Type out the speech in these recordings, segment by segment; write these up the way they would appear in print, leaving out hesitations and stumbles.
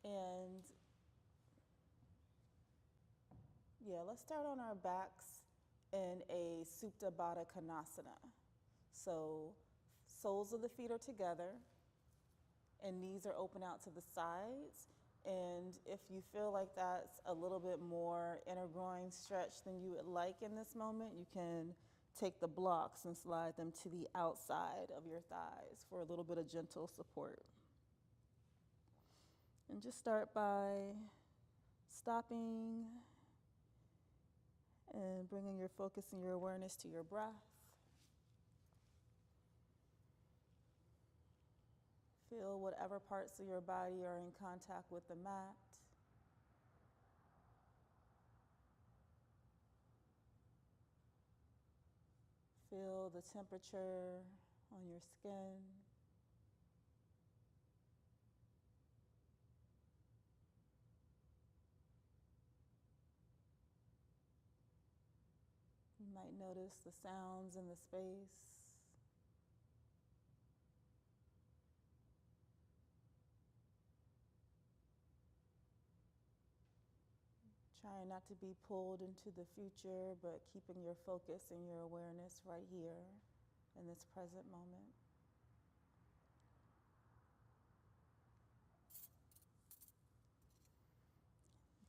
And yeah, let's start on our backs in a Supta Baddha Konasana. So soles of the feet are together and knees are open out to the sides. And if you feel like that's a little bit more inner groin stretch than you would like in this moment, you can take the blocks and slide them to the outside of your thighs for a little bit of gentle support. And just start by stopping and bringing your focus and your awareness to your breath. Feel whatever parts of your body are in contact with the mat. Feel the temperature on your skin. You might notice the sounds in the space. Trying not to be pulled into the future, but keeping your focus and your awareness right here in this present moment.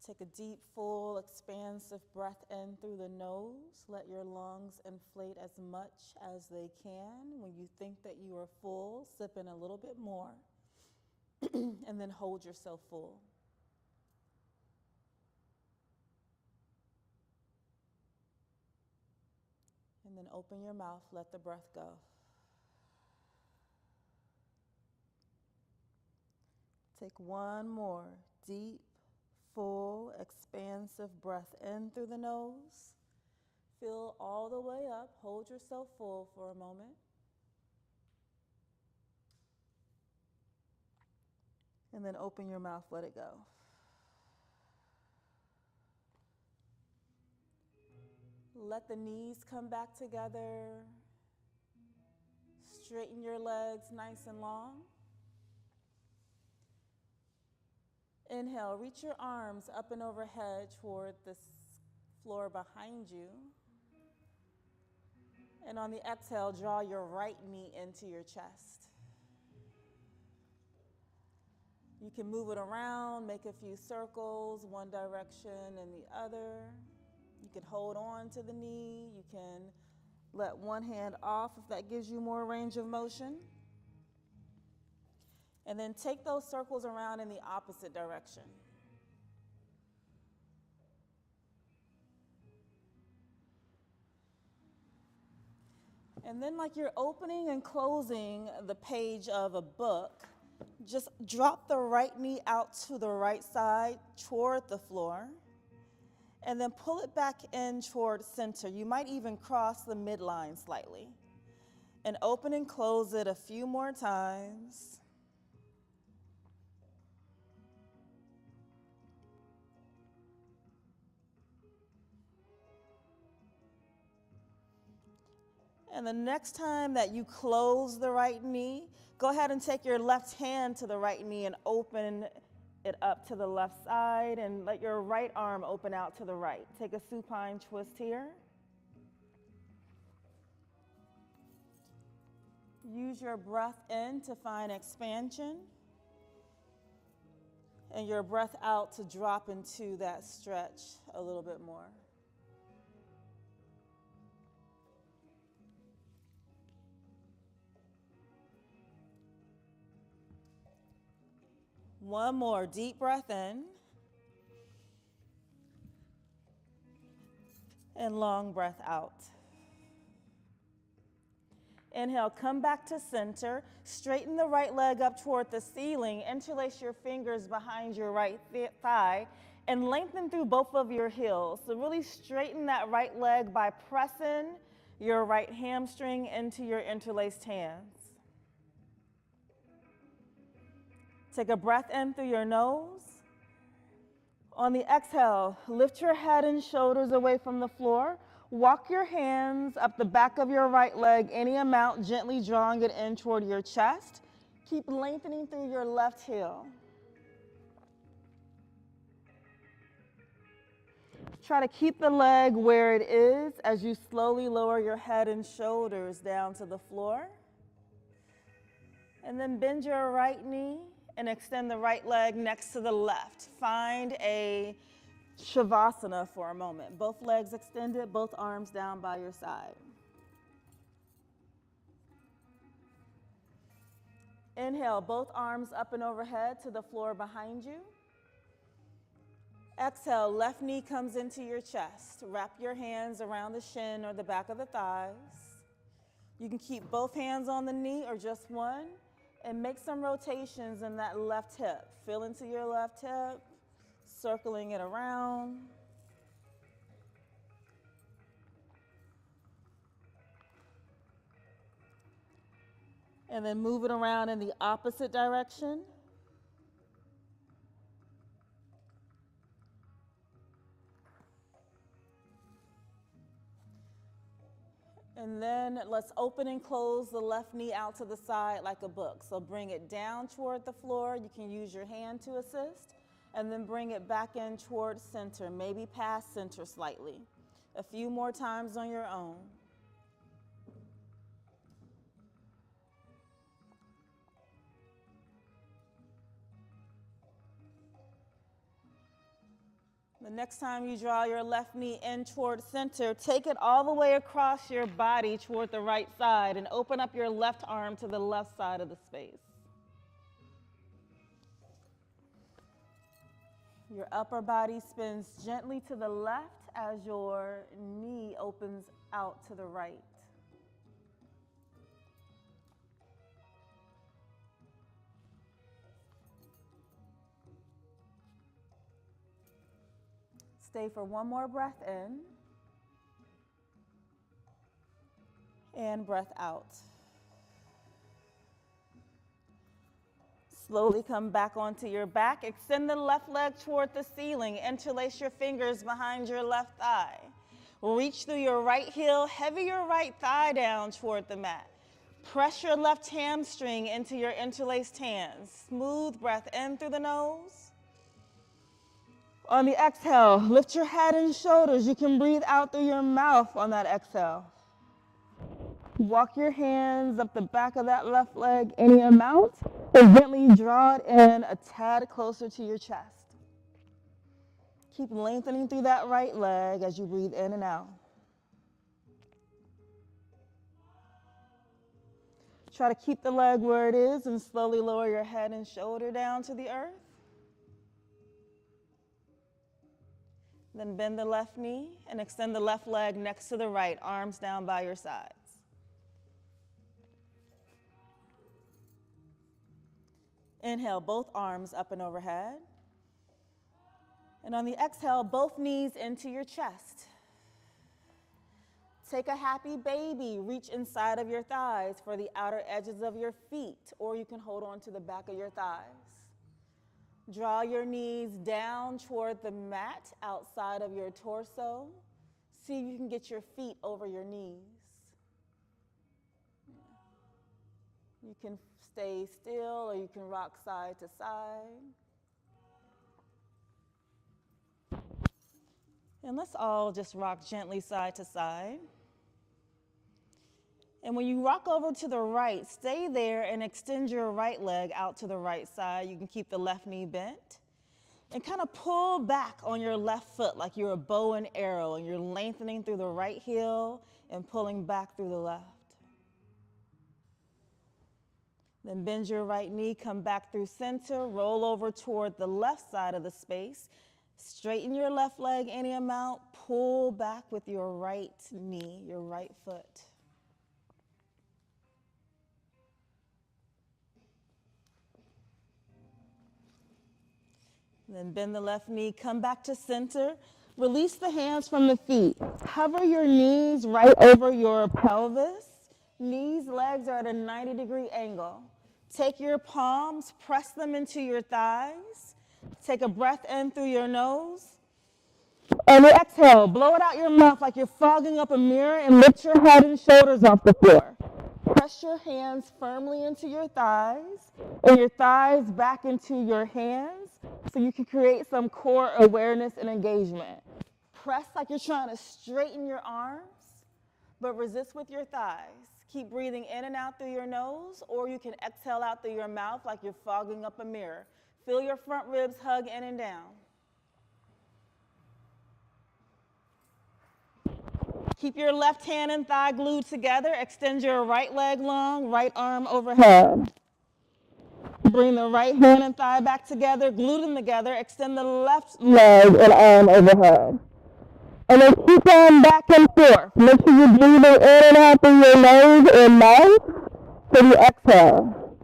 Take a deep, full, expansive breath in through the nose. Let your lungs inflate as much as they can. When you think that you are full, sip in a little bit more, and then hold yourself full. And then open your mouth, let the breath go. Take one more deep, full, expansive breath in through the nose. Fill all the way up. Hold yourself full for a moment. And then open your mouth, let it go. Let the knees come back together. Straighten your legs nice and long. Inhale, reach your arms up and overhead toward the floor behind you. And on the exhale, draw your right knee into your chest. You can move it around, make a few circles, one direction and the other. You can hold on to the knee. You can let one hand off if that gives you more range of motion. And then take those circles around in the opposite direction. And then like you're opening and closing the page of a book, just drop the right knee out to the right side toward the floor. And then pull it back in toward center. You might even cross the midline slightly. And open and close it a few more times. And the next time that you close the right knee, go ahead and take your left hand to the right knee and open it up to the left side, and let your right arm open out to the right. Take a supine twist here. Use your breath in to find expansion, and your breath out to drop into that stretch a little bit more. One more deep breath in. And long breath out. Inhale, come back to center. Straighten the right leg up toward the ceiling. Interlace your fingers behind your right thigh and lengthen through both of your heels. So really straighten that right leg by pressing your right hamstring into your interlaced hands. Take a breath in through your nose. On the exhale, lift your head and shoulders away from the floor. Walk your hands up the back of your right leg, any amount, gently drawing it in toward your chest. Keep lengthening through your left heel. Try to keep the leg where it is as you slowly lower your head and shoulders down to the floor. And then bend your right knee and extend the right leg next to the left. Find a Shavasana for a moment. Both legs extended, both arms down by your side. Inhale, both arms up and overhead to the floor behind you. Exhale, left knee comes into your chest. Wrap your hands around the shin or the back of the thighs. You can keep both hands on the knee or just one, and make some rotations in that left hip. Feel into your left hip, circling it around. And then move it around in the opposite direction. And then let's open and close the left knee out to the side like a book. So bring it down toward the floor. You can use your hand to assist. And then bring it back in toward center, maybe past center slightly. A few more times on your own. The next time you draw your left knee in toward center, take it all the way across your body toward the right side and open up your left arm to the left side of the space. Your upper body spins gently to the left as your knee opens out to the right. Stay for one more breath in and breath out. Slowly come back onto your back. Extend the left leg toward the ceiling. Interlace your fingers behind your left thigh. Reach through your right heel. Heavy your right thigh down toward the mat. Press your left hamstring into your interlaced hands. Smooth breath in through the nose. On the exhale, lift your head and shoulders. You can breathe out through your mouth on that exhale. Walk your hands up the back of that left leg any amount, and gently draw it in a tad closer to your chest. Keep lengthening through that right leg as you breathe in and out. Try to keep the leg where it is and slowly lower your head and shoulder down to the earth. Then bend the left knee and extend the left leg next to the right, arms down by your sides. Inhale, both arms up and overhead. And on the exhale, both knees into your chest. Take a happy baby. Reach inside of your thighs for the outer edges of your feet, or you can hold on to the back of your thighs. Draw your knees down toward the mat outside of your torso. See if you can get your feet over your knees. You can stay still or you can rock side to side. And let's all just rock gently side to side. And when you rock over to the right, stay there and extend your right leg out to the right side. You can keep the left knee bent. And kind of pull back on your left foot like you're a bow and arrow, and you're lengthening through the right heel and pulling back through the left. Then bend your right knee, come back through center, roll over toward the left side of the space. Straighten your left leg any amount, pull back with your right knee, your right foot. Then bend the left knee, come back to center. Release the hands from the feet. Hover your knees right over your pelvis. Knees, legs are at a 90-degree angle. Take your palms, press them into your thighs. Take a breath in through your nose. And exhale, blow it out your mouth like you're fogging up a mirror, and lift your head and shoulders off the floor. Press your hands firmly into your thighs and your thighs back into your hands so you can create some core awareness and engagement. Press like you're trying to straighten your arms, but resist with your thighs. Keep breathing in and out through your nose, or you can exhale out through your mouth like you're fogging up a mirror. Feel your front ribs hug in and down. Keep your left hand and thigh glued together. Extend your right leg long, right arm overhead. Bring the right hand and thigh back together, glue them together. Extend the left leg and arm overhead. And then keep on back and forth. Make sure you're breathing in and out through your nose and mouth for the exhale.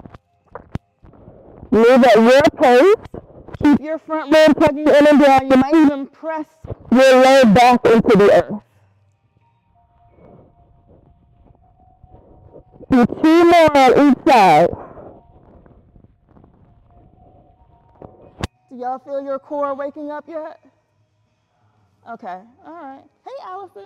Move at your pace. Keep your front rib tugging in and down. You might even press your leg back into the earth. Do 2 more on each side. Do y'all feel your core waking up yet? Okay, all right. Hey, Allison.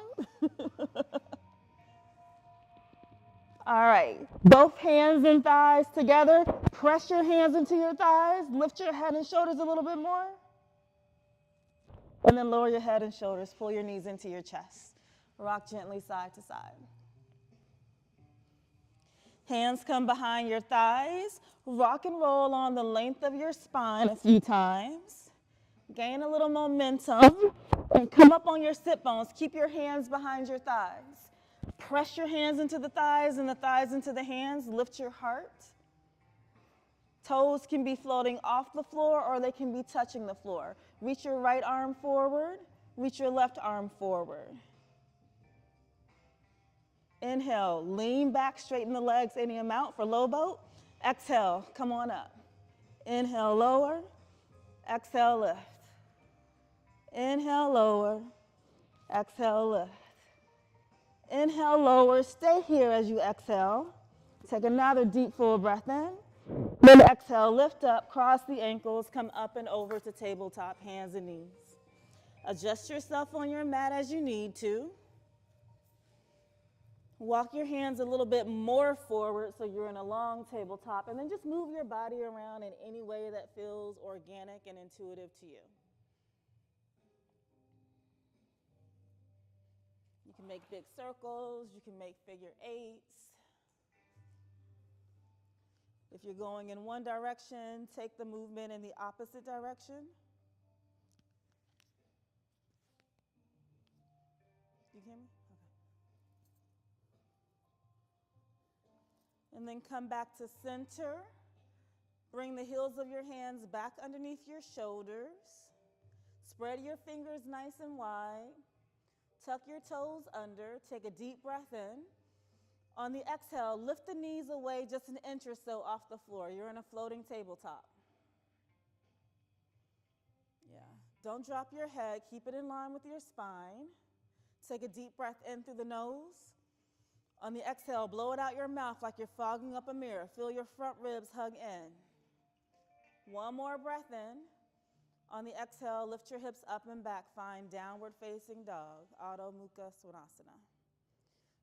All right, both hands and thighs together. Press your hands into your thighs. Lift your head and shoulders a little bit more. And then lower your head and shoulders. Pull your knees into your chest. Rock gently side to side. Hands come behind your thighs. Rock and roll on the length of your spine a few times. Gain a little momentum. And come up on your sit bones. Keep your hands behind your thighs. Press your hands into the thighs and the thighs into the hands. Lift your heart. Toes can be floating off the floor or they can be touching the floor. Reach your right arm forward. Reach your left arm forward. Inhale, lean back, straighten the legs any amount for low boat. Exhale, come on up. Inhale, lower. Exhale, lift. Inhale, lower. Exhale, lift. Inhale, lower. Stay here as you exhale. Take another deep, full breath in. Then exhale, lift up, cross the ankles, come up and over to tabletop, hands and knees. Adjust yourself on your mat as you need to. Walk your hands a little bit more forward so you're in a long tabletop, and then just move your body around in any way that feels organic and intuitive to you. You can make big circles, you can make figure eights. If you're going in one direction, take the movement in the opposite direction. You hear me? Okay. And then come back to center. Bring the heels of your hands back underneath your shoulders. Spread your fingers nice and wide. Tuck your toes under. Take a deep breath in. On the exhale, lift the knees away just an inch or so off the floor. You're in a floating tabletop. Yeah. Don't drop your head. Keep it in line with your spine. Take a deep breath in through the nose. On the exhale, blow it out your mouth like you're fogging up a mirror. Feel your front ribs hug in. One more breath in. On the exhale, lift your hips up and back. Find downward facing dog, Adho Mukha Svanasana.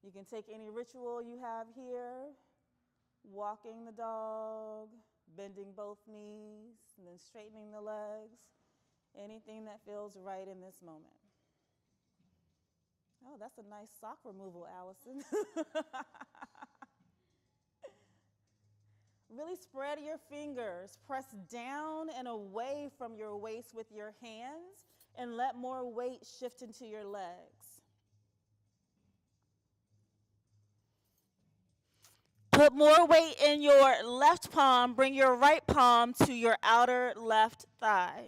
You can take any ritual you have here, walking the dog, bending both knees, and then straightening the legs. Anything that feels right in this moment. Oh, that's a nice sock removal, Allison. Really spread your fingers. Press down and away from your waist with your hands and let more weight shift into your legs. Put more weight in your left palm. Bring your right palm to your outer left thigh,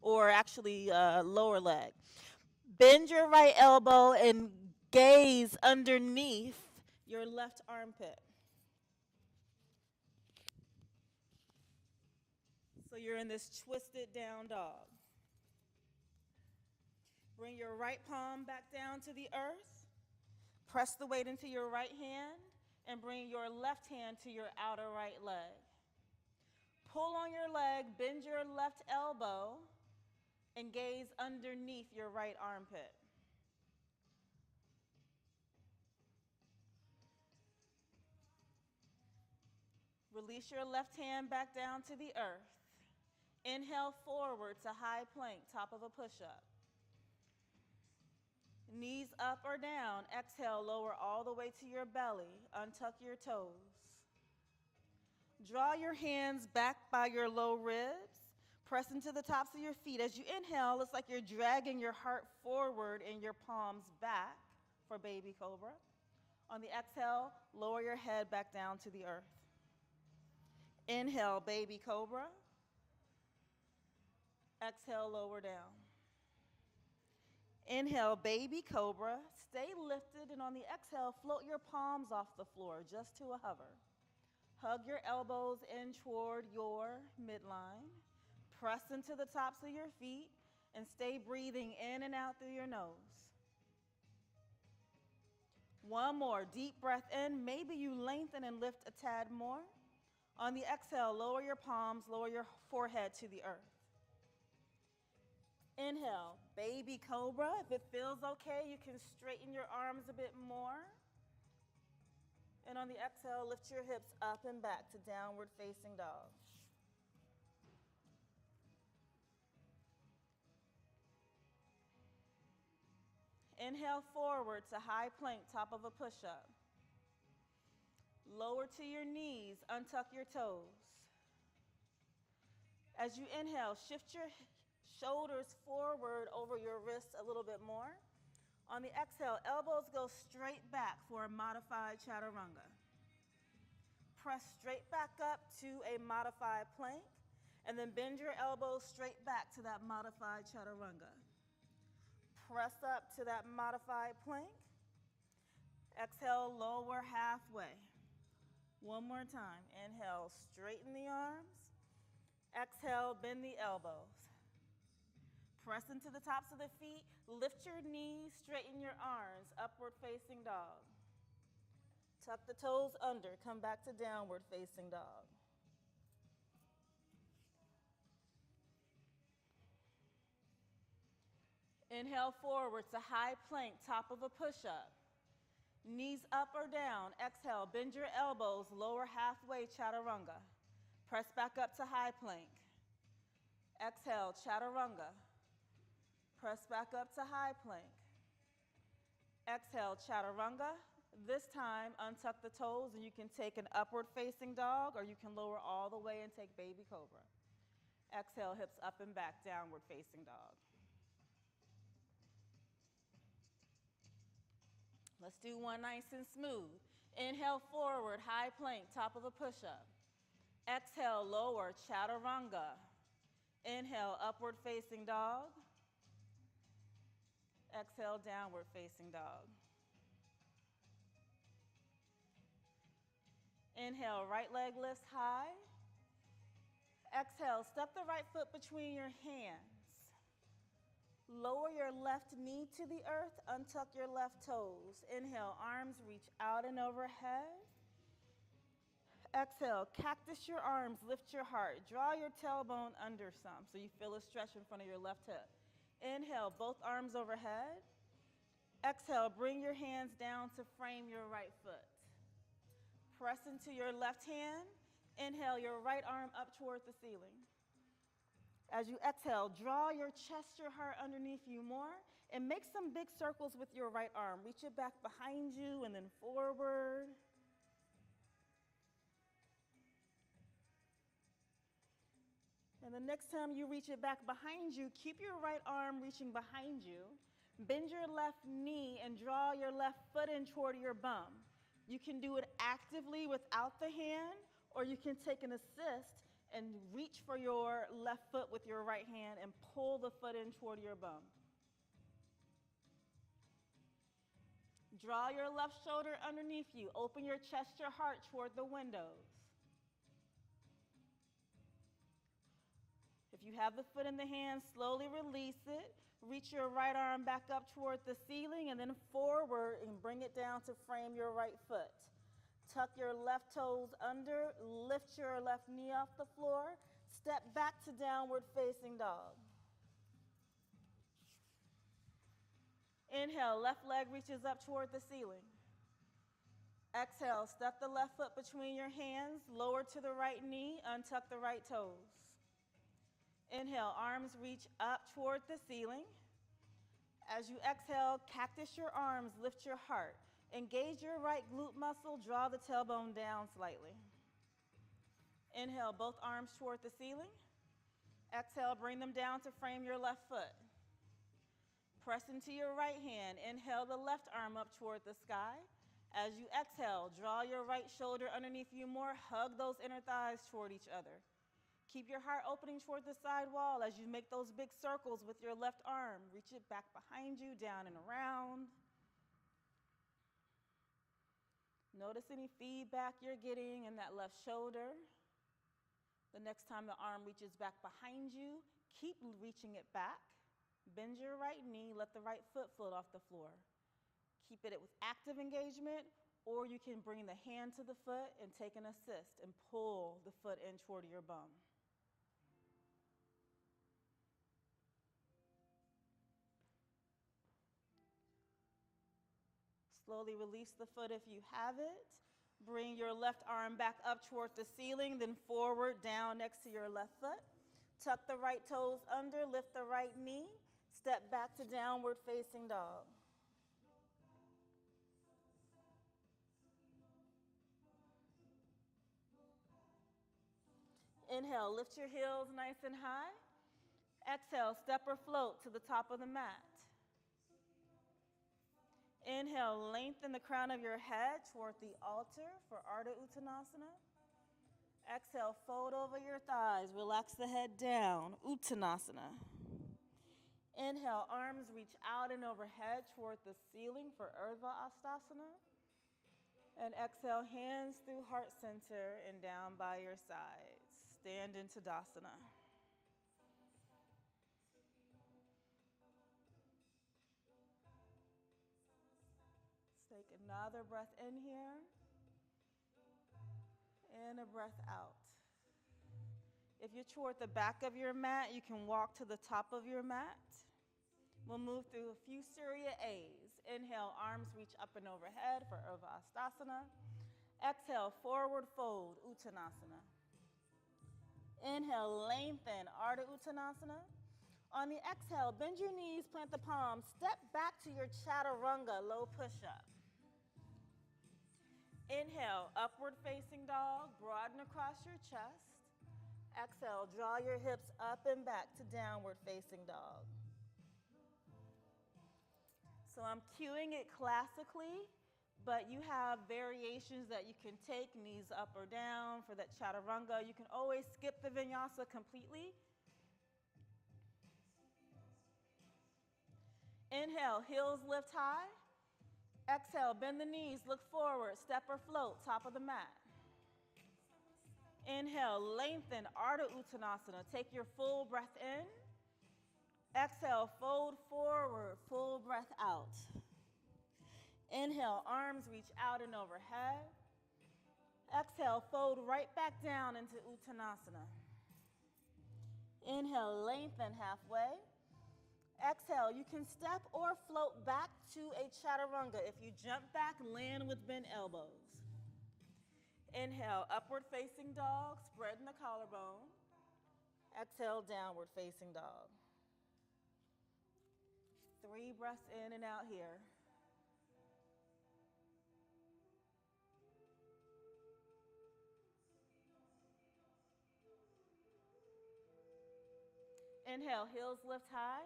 or actually lower leg. Bend your right elbow and gaze underneath your left armpit. So you're in this twisted down dog. Bring your right palm back down to the earth. Press the weight into your right hand and bring your left hand to your outer right leg. Pull on your leg, bend your left elbow, and gaze underneath your right armpit. Release your left hand back down to the earth. Inhale forward to high plank, top of a push-up. Knees up or down. Exhale, lower all the way to your belly. Untuck your toes. Draw your hands back by your low ribs. Press into the tops of your feet. As you inhale, it's like you're dragging your heart forward and your palms back for baby cobra. On the exhale, lower your head back down to the earth. Inhale, baby cobra. Exhale, lower down. Inhale, baby cobra. Stay lifted, and on the exhale, float your palms off the floor just to a hover. Hug your elbows in toward your midline. Press into the tops of your feet and stay breathing in and out through your nose. One more, deep breath in. Maybe you lengthen and lift a tad more. On the exhale, lower your palms, lower your forehead to the earth. Inhale, baby cobra. If it feels okay, you can straighten your arms a bit more. And on the exhale, lift your hips up and back to downward facing dog. Inhale forward to high plank, top of a push-up. Lower to your knees, untuck your toes. As you inhale, shift your shoulders forward over your wrists a little bit more. On the exhale, elbows go straight back for a modified chaturanga. Press straight back up to a modified plank, and then bend your elbows straight back to that modified chaturanga. Press up to that modified plank. Exhale, lower halfway. One more time. Inhale, straighten the arms. Exhale, bend the elbows. Press into the tops of the feet. Lift your knees, straighten your arms. Upward facing dog. Tuck the toes under. Come back to downward facing dog. Inhale forward to high plank, top of a push-up. Knees up or down. Exhale, bend your elbows, lower halfway, chaturanga. Press back up to high plank. Exhale, chaturanga. Press back up to high plank. Exhale, chaturanga. This time, untuck the toes and you can take an upward facing dog, or you can lower all the way and take baby cobra. Exhale, hips up and back, downward facing dog. Let's do one nice and smooth. Inhale forward, high plank, top of a push-up. Exhale, lower, chaturanga. Inhale, upward facing dog. Exhale, downward facing dog. Inhale, right leg lifts high. Exhale, step the right foot between your hands. Lower your left knee to the earth, untuck your left toes. Inhale, arms reach out and overhead. Exhale, cactus your arms, lift your heart. Draw your tailbone under some so you feel a stretch in front of your left hip. Inhale, both arms overhead. Exhale, bring your hands down to frame your right foot. Press into your left hand. Inhale, your right arm up toward the ceiling. As you exhale, draw your chest, your heart underneath you more, and make some big circles with your right arm. Reach it back behind you and then forward. And the next time you reach it back behind you, keep your right arm reaching behind you. Bend your left knee and draw your left foot in toward your bum. You can do it actively without the hand, or you can take an assist and reach for your left foot with your right hand and pull the foot in toward your bum. Draw your left shoulder underneath you. Open your chest, your heart toward the windows. If you have the foot in the hand, slowly release it. Reach your right arm back up toward the ceiling and then forward and bring it down to frame your right foot. Tuck your left toes under, lift your left knee off the floor, step back to downward facing dog. Inhale, left leg reaches up toward the ceiling. Exhale, step the left foot between your hands, lower to the right knee, untuck the right toes. Inhale, arms reach up toward the ceiling. As you exhale, cactus your arms, lift your heart. Engage your right glute muscle, draw the tailbone down slightly. Inhale, both arms toward the ceiling. Exhale, bring them down to frame your left foot. Press into your right hand. Inhale the left arm up toward the sky. As you exhale, draw your right shoulder underneath you more. Hug those inner thighs toward each other. Keep your heart opening toward the side wall as you make those big circles with your left arm. Reach it back behind you, down and around. Notice any feedback you're getting in that left shoulder. The next time the arm reaches back behind you, keep reaching it back. Bend your right knee, let the right foot float off the floor. Keep it with active engagement, or you can bring the hand to the foot and take an assist and pull the foot in toward your bum. Slowly release the foot if you have it. Bring your left arm back up toward the ceiling, then forward, down next to your left foot. Tuck the right toes under, lift the right knee. Step back to downward facing dog. Inhale, lift your heels nice and high. Exhale, step or float to the top of the mat. Inhale, lengthen the crown of your head toward the altar for Ardha Uttanasana. Exhale, fold over your thighs, relax the head down, Uttanasana. Inhale, arms reach out and overhead toward the ceiling for Urdhva Hastasana. And exhale, hands through heart center and down by your sides. Stand into Tadasana. Let's take another breath in here. And a breath out. If you're toward the back of your mat, you can walk to the top of your mat. We'll move through a few Surya A's. Inhale, arms reach up and overhead for Urdhva Hastasana. Exhale, forward fold, Uttanasana. Inhale, lengthen, Ardha Uttanasana. On the exhale, bend your knees, plant the palms, step back to your Chaturanga, low push-up. Inhale, upward facing dog, broaden across your chest. Exhale, draw your hips up and back to downward facing dog. So I'm cueing it classically, but you have variations that you can take, knees up or down for that Chaturanga. You can always skip the vinyasa completely. Inhale, heels lift high. Exhale, bend the knees, look forward, step or float, top of the mat. Inhale, lengthen, Ardha Uttanasana. Take your full breath in. Exhale, fold forward, full breath out. Inhale, arms reach out and overhead. Exhale, fold right back down into Uttanasana. Inhale, lengthen halfway. Exhale, you can step or float back to a Chaturanga. If you jump back, land with bent elbows. Inhale, upward facing dog, spreading the collarbone. Exhale, downward facing dog. 3 breaths in and out here. Inhale, heels lift high.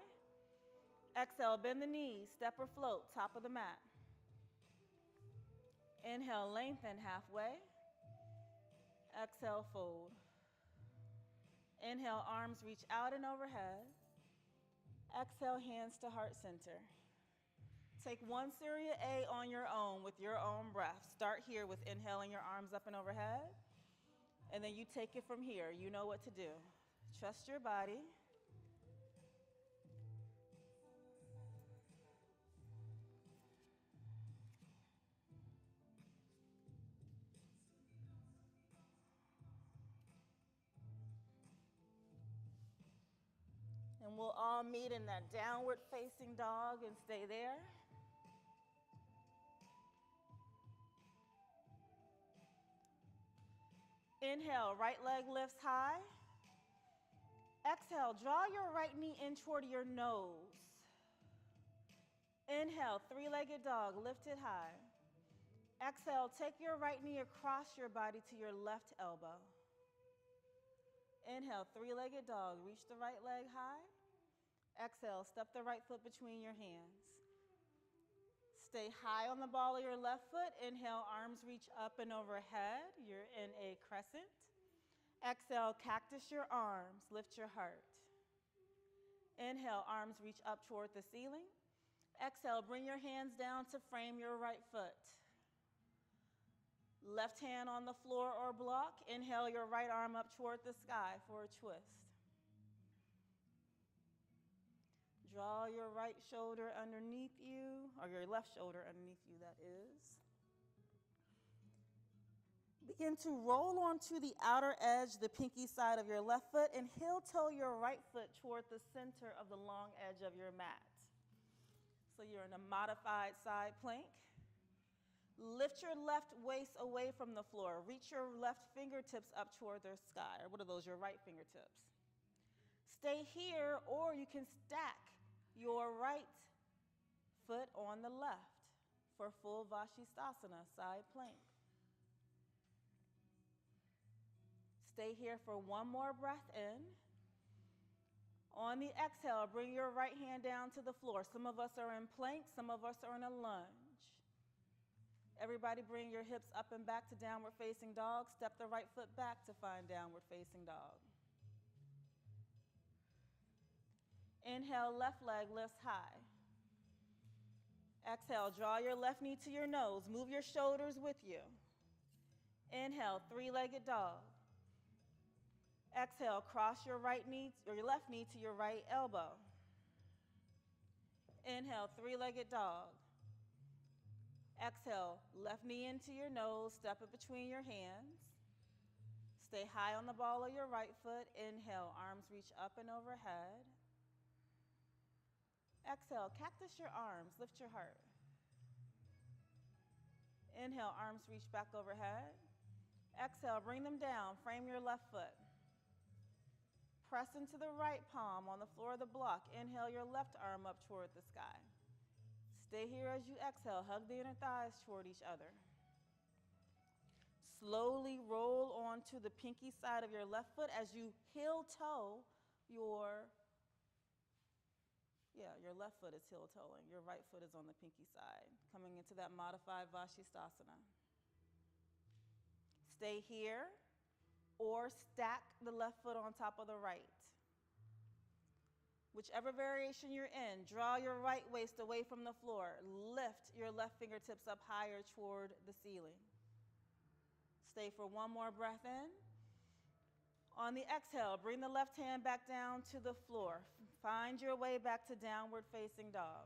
Exhale, bend the knees, step or float, top of the mat. Inhale, lengthen halfway. Exhale, fold. Inhale, arms reach out and overhead. Exhale, hands to heart center. Take 1 Surya A on your own with your own breath. Start here with inhaling your arms up and overhead. And then you take it from here. You know what to do. Trust your body. And we'll all meet in that downward facing dog and stay there. Inhale, right leg lifts high. Exhale, draw your right knee in toward your nose. Inhale, three-legged dog, lift it high. Exhale, take your right knee across your body to your left elbow. Inhale, three-legged dog, reach the right leg high. Exhale, step the right foot between your hands. Stay high on the ball of your left foot. Inhale, arms reach up and overhead. You're in a crescent. Exhale, cactus your arms, lift your heart. Inhale, arms reach up toward the ceiling. Exhale, bring your hands down to frame your right foot. Left hand on the floor or block. Inhale your right arm up toward the sky for a twist. Draw your right shoulder underneath you, or your left shoulder underneath you, that is. Begin to roll onto the outer edge, the pinky side of your left foot, and heel toe your right foot toward the center of the long edge of your mat. So you're in a modified side plank. Lift your left waist away from the floor. Reach your left fingertips up toward the sky, or what are those, your right fingertips. Stay here, or you can stack your right foot on the left for full Vashisthasana, side plank. Stay here for one more breath in. On the exhale, bring your right hand down to the floor. Some of us are in plank, some of us are in a lunge. Everybody bring your hips up and back to downward facing dog. Step the right foot back to find downward facing dog. Inhale, left leg lifts high. Exhale, draw your left knee to your nose. Move your shoulders with you. Inhale, three-legged dog. Exhale, cross your right knee or your left knee to your right elbow. Inhale, three-legged dog. Exhale, left knee into your nose, step it between your hands. Stay high on the ball of your right foot. Inhale, arms reach up and overhead. Exhale, cactus your arms, lift your heart. Inhale, arms reach back overhead. Exhale, bring them down, frame your left foot. Press into the right palm on the floor of the block. Inhale your left arm up toward the sky. Stay here as you exhale, hug the inner thighs toward each other. Slowly roll onto the pinky side of your left foot as you heel toe your left foot is heel toeing. Your right foot is on the pinky side, coming into that modified Vashisthasana. Stay here or stack the left foot on top of the right. Whichever variation you're in, draw your right waist away from the floor. Lift your left fingertips up higher toward the ceiling. Stay for one more breath in. On the exhale, bring the left hand back down to the floor. Find your way back to downward facing dog.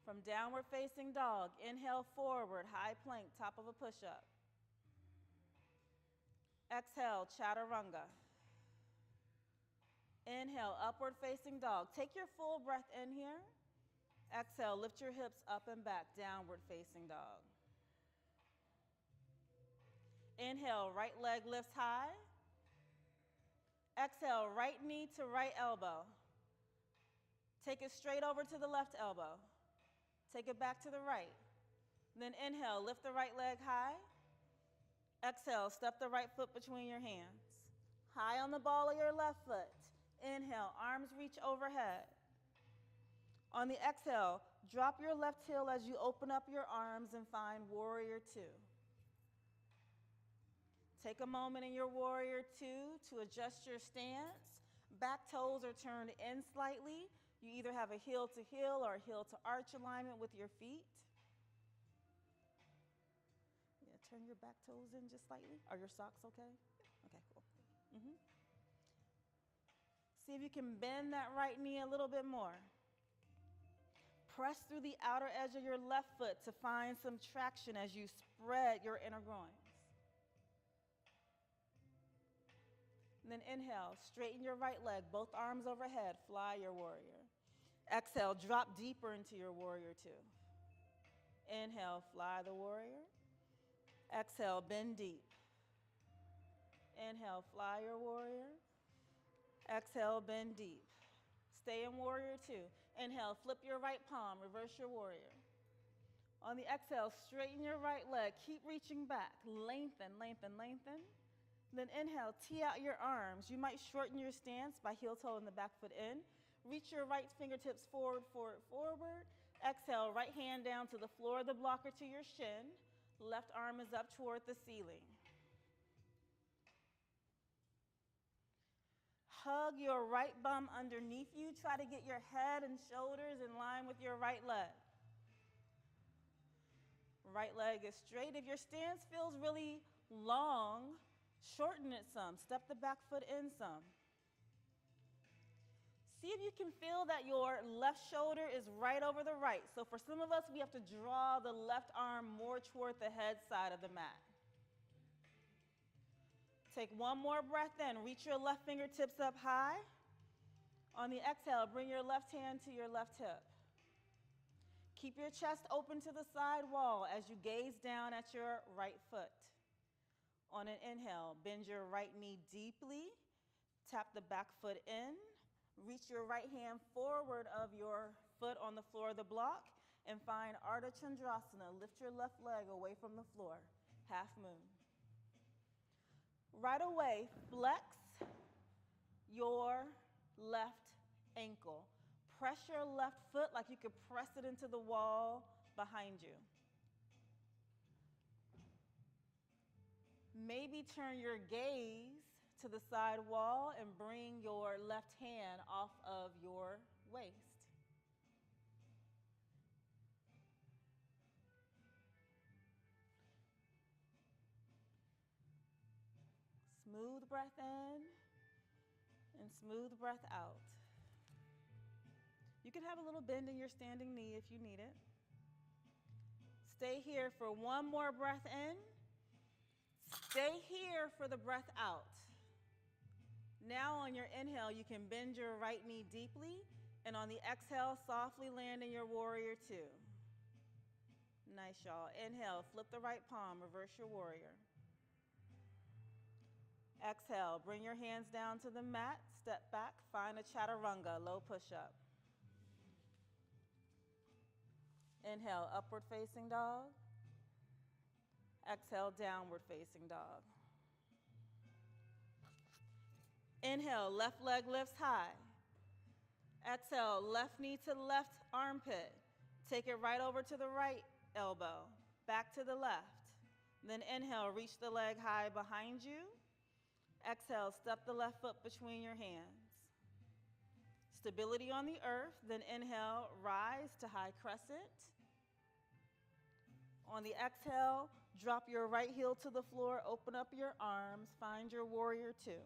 From downward facing dog, inhale forward, high plank, top of a push-up. Exhale, chaturanga. Inhale, upward facing dog. Take your full breath in here. Exhale, lift your hips up and back, downward facing dog. Inhale, right leg lifts high. Exhale, right knee to right elbow. Take it straight over to the left elbow. Take it back to the right. Then inhale, lift the right leg high. Exhale, step the right foot between your hands. High on the ball of your left foot. Inhale, arms reach overhead. On the exhale, drop your left heel as you open up your arms and find warrior two. Take a moment in your warrior two to adjust your stance. Back toes are turned in slightly. You either have a heel to heel or a heel to arch alignment with your feet. Yeah, turn your back toes in just slightly. Are your socks okay? Okay, cool. See if you can bend that right knee a little bit more. Press through the outer edge of your left foot to find some traction as you spread your inner groins. And then inhale, straighten your right leg, both arms overhead, fly your warrior. Exhale, drop deeper into your warrior two. Inhale, fly the warrior. Exhale, bend deep. Inhale, fly your warrior. Exhale, bend deep. Stay in warrior two. Inhale, flip your right palm, reverse your warrior. On the exhale, straighten your right leg. Keep reaching back. Lengthen, lengthen, lengthen. Then inhale, tee out your arms. You might shorten your stance by heel toe and the back foot in. Reach your right fingertips forward, forward, forward. Exhale, right hand down to the floor of the blocker to your shin. Left arm is up toward the ceiling. Hug your right bum underneath you. Try to get your head and shoulders in line with your right leg. Right leg is straight. If your stance feels really long, shorten it some. Step the back foot in some. See if you can feel that your left shoulder is right over the right. So for some of us, we have to draw the left arm more toward the head side of the mat. Take one more breath in. Reach your left fingertips up high. On the exhale, bring your left hand to your left hip. Keep your chest open to the side wall as you gaze down at your right foot. On an inhale, bend your right knee deeply. Tap the back foot in. Reach your right hand forward of your foot on the floor of the block and find Ardha Chandrasana. Lift your left leg away from the floor. Half moon. Right away, flex your left ankle. Press your left foot like you could press it into the wall behind you. Maybe turn your gaze to the side wall and bring your left hand off of your waist. Smooth breath in and smooth breath out. You can have a little bend in your standing knee if you need it. Stay here for one more breath in. Stay here for the breath out. Now on your inhale, you can bend your right knee deeply, and on the exhale, softly land in your warrior two. Nice, y'all. Inhale, flip the right palm, reverse your warrior. Exhale, bring your hands down to the mat, step back, find a chaturanga, low push-up. Inhale, upward facing dog. Exhale, downward facing dog. Inhale, left leg lifts high. Exhale, left knee to left armpit. Take it right over to the right elbow, back to the left. Then inhale, reach the leg high behind you. Exhale, step the left foot between your hands. Stability on the earth, then inhale, rise to high crescent. On the exhale, drop your right heel to the floor, open up your arms, find your warrior two.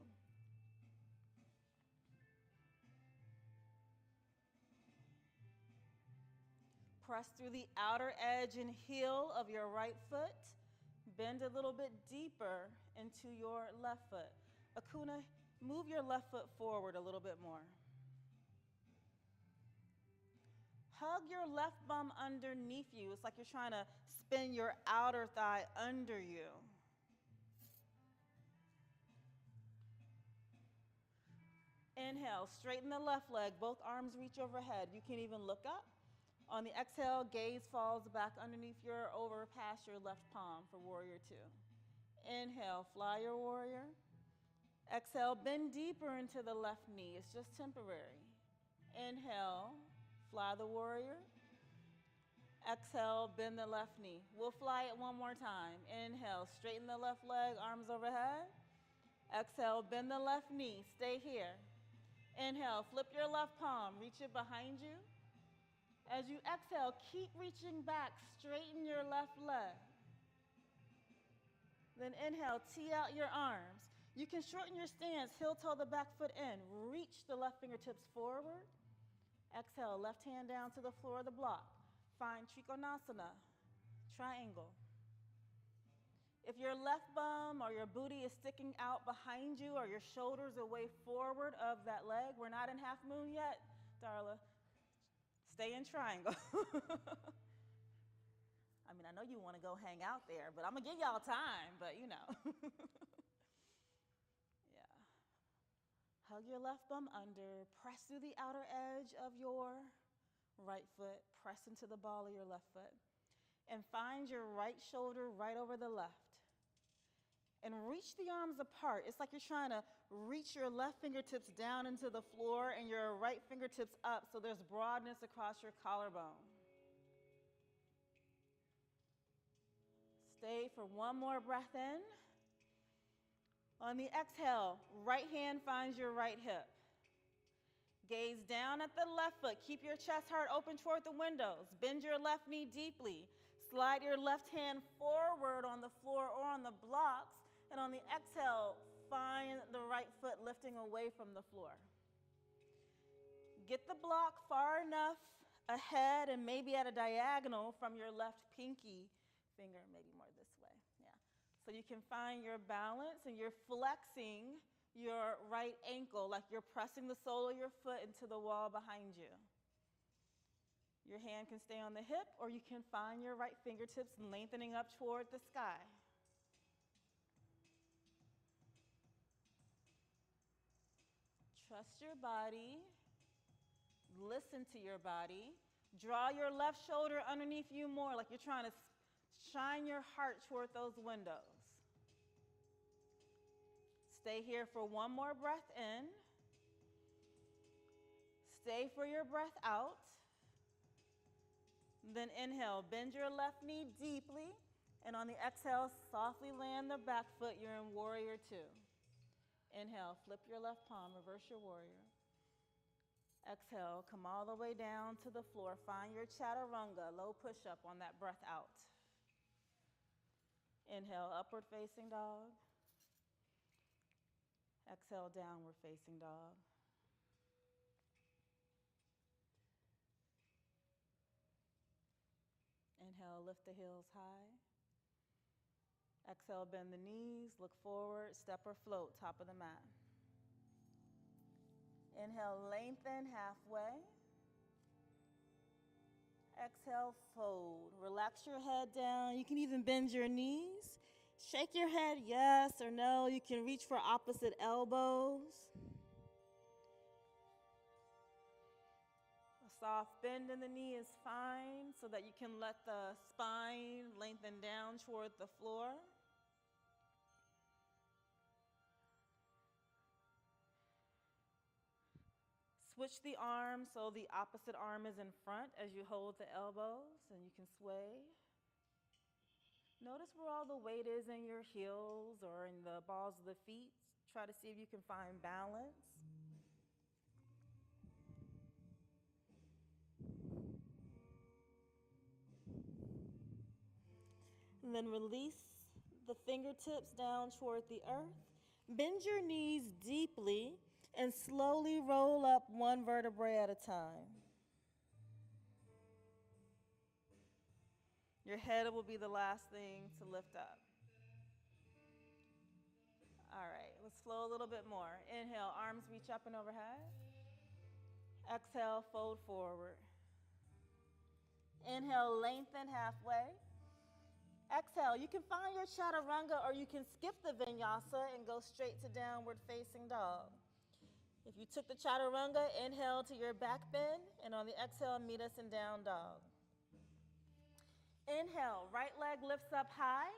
Press through the outer edge and heel of your right foot. Bend a little bit deeper into your left foot. Akuna, move your left foot forward a little bit more. Hug your left bum underneath you. It's like you're trying to spin your outer thigh under you. Inhale, straighten the left leg. Both arms reach overhead. You can even look up. On the exhale, gaze falls back underneath your, over past your left palm for warrior two. Inhale, fly your warrior. Exhale, bend deeper into the left knee. It's just temporary. Inhale, fly the warrior. Exhale, bend the left knee. We'll fly it one more time. Inhale, straighten the left leg, arms overhead. Exhale, bend the left knee. Stay here. Inhale, flip your left palm, reach it behind you. As you exhale, keep reaching back, straighten your left leg. Then inhale, tee out your arms. You can shorten your stance, heel toe the back foot in. Reach the left fingertips forward. Exhale, left hand down to the floor of the block. Find Trikonasana, triangle. If your left bum or your booty is sticking out behind you or your shoulders are way forward of that leg, we're not in half moon yet, Darla. Stay in triangle. I mean, I know you want to go hang out there, but I'm going to give y'all time, but you know. Yeah. Hug your left bum under, press through the outer edge of your right foot, press into the ball of your left foot, and find your right shoulder right over the left. And reach the arms apart. It's like you're trying to reach your left fingertips down into the floor and your right fingertips up so there's broadness across your collarbone. Stay for one more breath in. On the exhale, right hand finds your right hip. Gaze down at the left foot. Keep your chest heart open toward the windows. Bend your left knee deeply. Slide your left hand forward on the floor or on the blocks. And on the exhale, find the right foot lifting away from the floor. Get the block far enough ahead and maybe at a diagonal from your left pinky finger, maybe more this way. Yeah. So you can find your balance and you're flexing your right ankle like you're pressing the sole of your foot into the wall behind you. Your hand can stay on the hip or you can find your right fingertips lengthening up toward the sky. Trust your body. Listen to your body. Draw your left shoulder underneath you more, like you're trying to shine your heart toward those windows. Stay here for one more breath in. Stay for your breath out. Then inhale, bend your left knee deeply, and on the exhale, softly land the back foot. You're in warrior two. Inhale, flip your left palm, reverse your warrior. Exhale, come all the way down to the floor. Find your chaturanga, low push-up on that breath out. Inhale, upward facing dog. Exhale, downward facing dog. Inhale, lift the heels high. Exhale, bend the knees, look forward, step or float, top of the mat. Inhale, lengthen halfway. Exhale, fold. Relax your head down. You can even bend your knees. Shake your head, yes or no. You can reach for opposite elbows. A soft bend in the knee is fine so that you can let the spine lengthen down toward the floor. Switch the arm so the opposite arm is in front as you hold the elbows and you can sway. Notice where all the weight is in your heels or in the balls of the feet. Try to see if you can find balance. And then release the fingertips down toward the earth. Bend your knees deeply and slowly roll up one vertebrae at a time. Your head will be the last thing to lift up. All right, let's flow a little bit more. Inhale, arms reach up and overhead. Exhale, fold forward. Inhale, lengthen halfway. Exhale, you can find your chaturanga or you can skip the vinyasa and go straight to downward facing dog. If you took the chaturanga, inhale to your back bend, and on the exhale, meet us in down dog. Inhale, right leg lifts up high.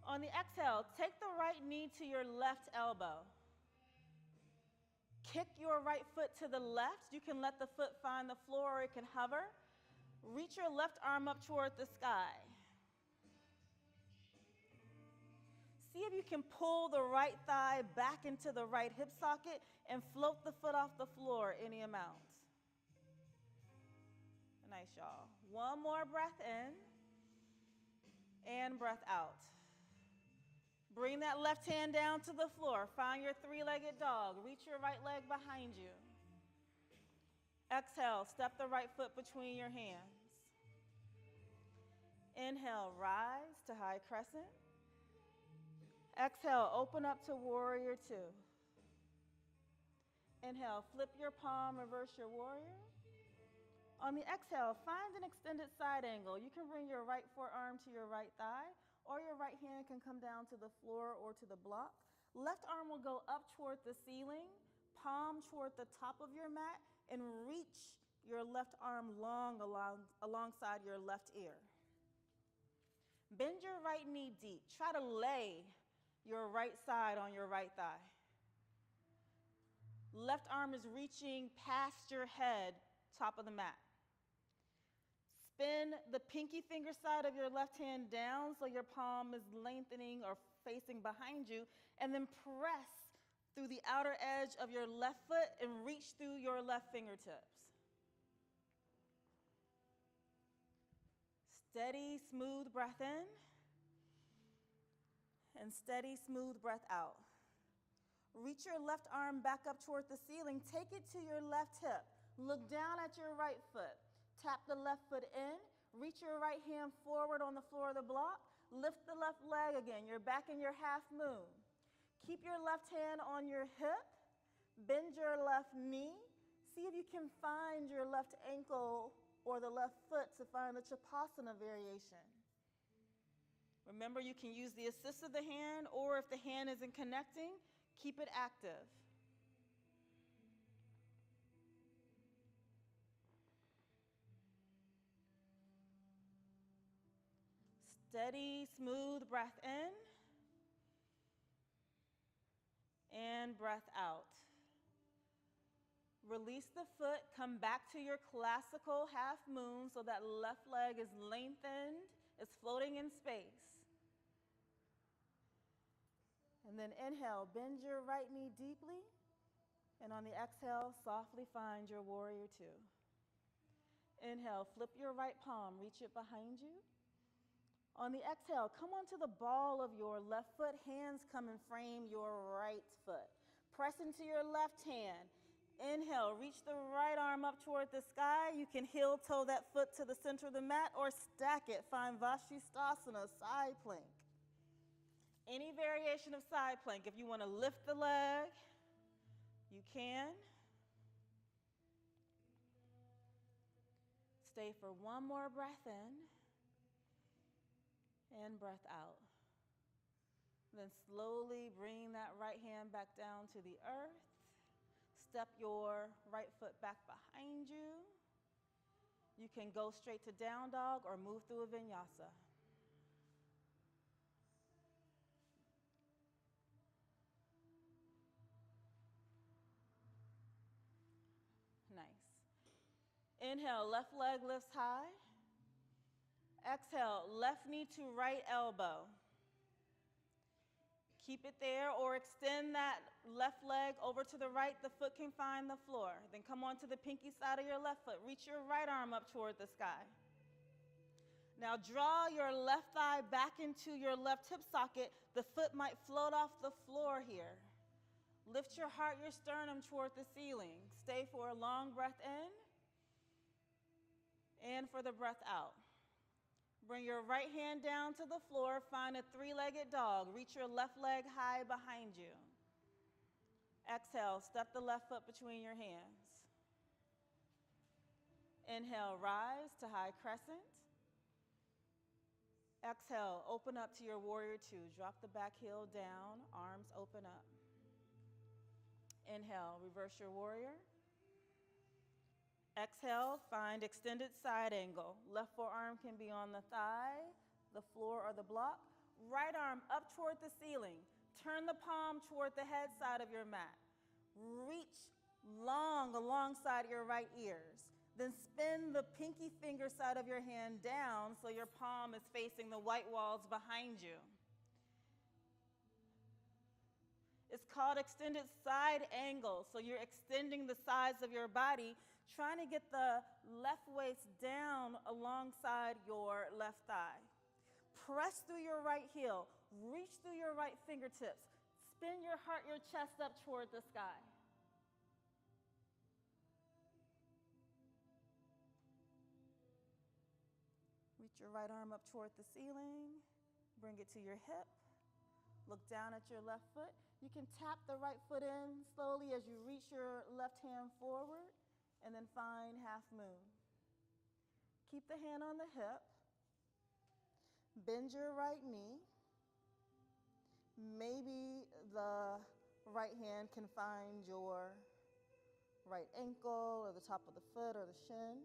On the exhale, take the right knee to your left elbow. Kick your right foot to the left. You can let the foot find the floor or it can hover. Reach your left arm up toward the sky. See if you can pull the right thigh back into the right hip socket and float the foot off the floor any amount. Nice, y'all. One more breath in and breath out. Bring that left hand down to the floor. Find your three-legged dog. Reach your right leg behind you. Exhale, step the right foot between your hands. Inhale, rise to high crescent. Exhale, open up to warrior two. Inhale, flip your palm, reverse your warrior. On the exhale, find an extended side angle. You can bring your right forearm to your right thigh, or your right hand can come down to the floor or to the block. Left arm will go up toward the ceiling. palm toward the top of your mat and reach your left arm long alongside your left ear. Bend your right knee deep. Try to lay your right side on your right thigh. Left arm is reaching past your head, top of the mat. Spin the pinky finger side of your left hand down so your palm is lengthening or facing behind you, and then press through the outer edge of your left foot and reach through your left fingertips. Steady, smooth breath in, and steady, smooth breath out. Reach your left arm back up toward the ceiling. Take it to your left hip. Look down at your right foot. Tap the left foot in. Reach your right hand forward on the floor of the block. Lift the left leg again. You're back in your half moon. Keep your left hand on your hip. Bend your left knee. See if you can find your left ankle or the left foot to find the Chapasana variation. Remember, you can use the assist of the hand, or if the hand isn't connecting, keep it active. Steady, smooth breath in and breath out. Release the foot, come back to your classical half moon so that left leg is lengthened, it's floating in space. And then inhale, bend your right knee deeply, and on the exhale, softly find your warrior two. Inhale, flip your right palm, reach it behind you. On the exhale, come onto the ball of your left foot, hands come and frame your right foot. Press into your left hand. Inhale, reach the right arm up toward the sky. You can heel toe that foot to the center of the mat or stack it. Find Vashisthasana, side plank. Any variation of side plank. If you want to lift the leg, you can. Stay for one more breath in and breath out. Then slowly bring that right hand back down to the earth. Step your right foot back behind you. You can go straight to down dog or move through a vinyasa. Nice. Inhale, left leg lifts high. Exhale, left knee to right elbow. Keep it there or extend that left leg over to the right. The foot can find the floor. Then come onto the pinky side of your left foot. Reach your right arm up toward the sky. Now draw your left thigh back into your left hip socket. The foot might float off the floor here. Lift your heart, your sternum toward the ceiling. Stay for a long breath in and for the breath out. Bring your right hand down to the floor. Find a three-legged dog. Reach your left leg high behind you. Exhale, step the left foot between your hands. Inhale, rise to high crescent. Exhale, open up to your warrior two. Drop the back heel down, arms open up. Inhale, reverse your warrior. Exhale, find extended side angle. Left forearm can be on the thigh, the floor, or the block. Right arm up toward the ceiling. Turn the palm toward the head side of your mat. Reach long alongside your right ears. Then spin the pinky finger side of your hand down so your palm is facing the white walls behind you. It's called extended side angle. So you're extending the sides of your body, trying to get the left waist down alongside your left thigh. Press through your right heel. Reach through your right fingertips. Spin your heart, your chest up toward the sky. Reach your right arm up toward the ceiling. Bring it to your hip. Look down at your left foot. You can tap the right foot in slowly as you reach your left hand forward and then find half moon. Keep the hand on the hip. Bend your right knee. Maybe the right hand can find your right ankle or the top of the foot or the shin.